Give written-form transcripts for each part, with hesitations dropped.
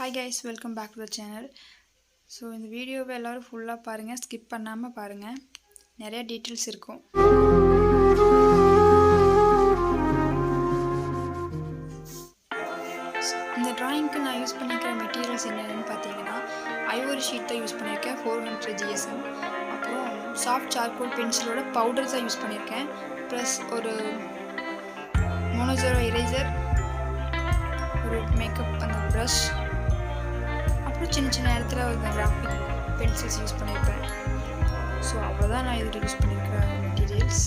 Hi guys, welcome back to the channel. So இந்த வீடியோவை எல்லாரும் ஃபுல்லா பாருங்க, ஸ்கிப் பண்ணாம பாருங்க. நிறைய டீடைல்ஸ் இருக்கும். இந்த டிராயிங்க்கு நான் யூஸ் பண்ணிக்கிற மெட்டீரியல்ஸ் என்னன்னு பார்த்தீங்கன்னா ஐவரி ஷீட் தான் யூஸ் பண்ணியிருக்கேன் 400 GSM. அப்புறம் சாஃப்ட் சார்கோல் பென்சிலோட பவுடர்ஸ் தான் யூஸ் பண்ணியிருக்கேன். ப்ளஸ் ஒரு மோனோஜெரோ எரேசர், ஒரு மேக்கப் அந்த ப்ரஷ், அப்புறம் சின்ன சின்ன இடத்துல ஒரு கிராஃபிக் பென்சில்ஸ் யூஸ் பண்ணியிருப்பேன். ஸோ அவ்வளோதான் நான் இதில் யூஸ் பண்ணியிருக்கிற மெட்டீரியல்ஸ்.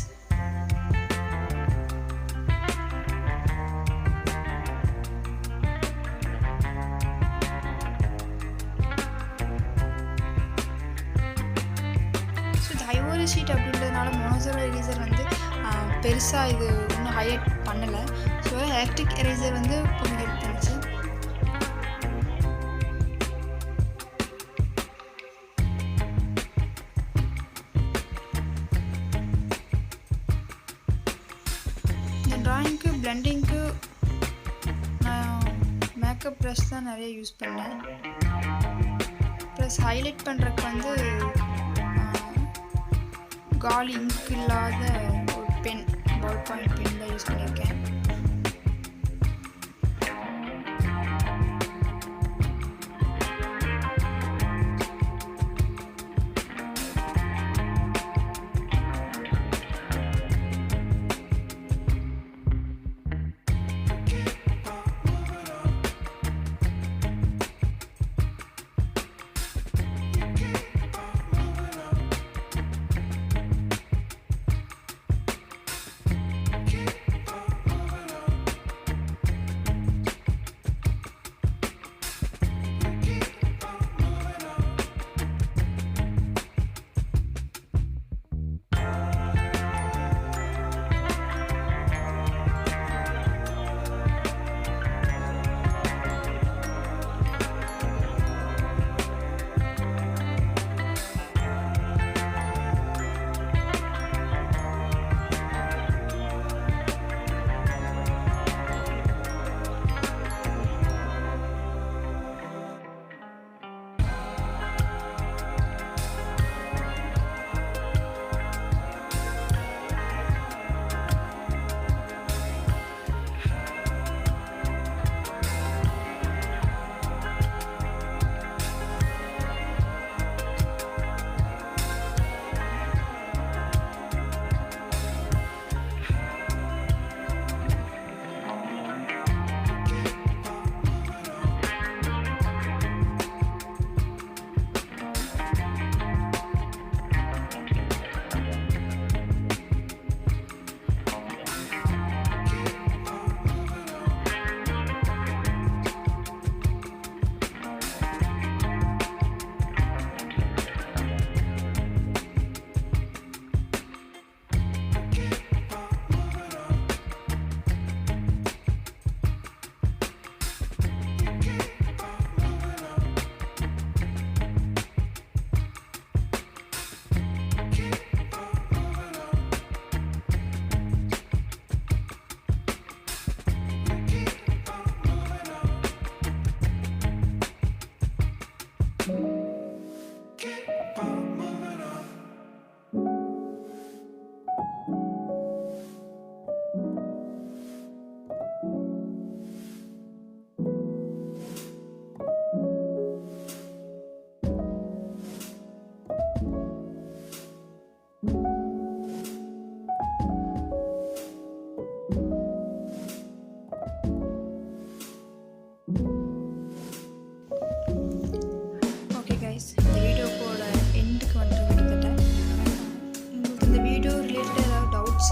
ஸோ இது ஐவரி ஷீட் அப்படின்றதுனால மோனோஜெரோ எரேசர் வந்து பெருசாக இது ஒன்றும் ஹைலைட் பண்ணலை. ஸோ எலக்ட்ரிக் எரேசர் வந்து கொஞ்சம் ஹெல்ப் பண்ணிச்சு. ட்ராயிங்க்கு பிளெண்டிங்க்கு நான் மேக்கப் ப்ரஷ் தான் நிறைய யூஸ் பண்ணேன். ப்ளஸ் ஹைலைட் பண்ணுறதுக்கு வந்து காலி இங்க் இல்லாத ஒரு பென், பால் பாயிண்ட் பென் தான் யூஸ் பண்ணியிருக்கேன்.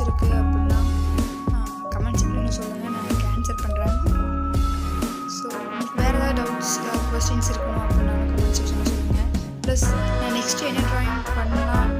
இருக்குது அப்படின்னா கமெண்ட் செக்ஷனில் சொல்லுங்கள், நான் எனக்கு ஆன்சர் பண்ணுறேன். ஸோ வேறு ஏதாவது டவுட்ஸ் கொஸ்டின்ஸ் இருக்கணும் அப்படின்னா கமெண்ட் செக்ஷனில் சொல்லுங்கள். ப்ளஸ் நான் நெக்ஸ்ட்டு என்ன ட்ராயிங் பண்ணலாம்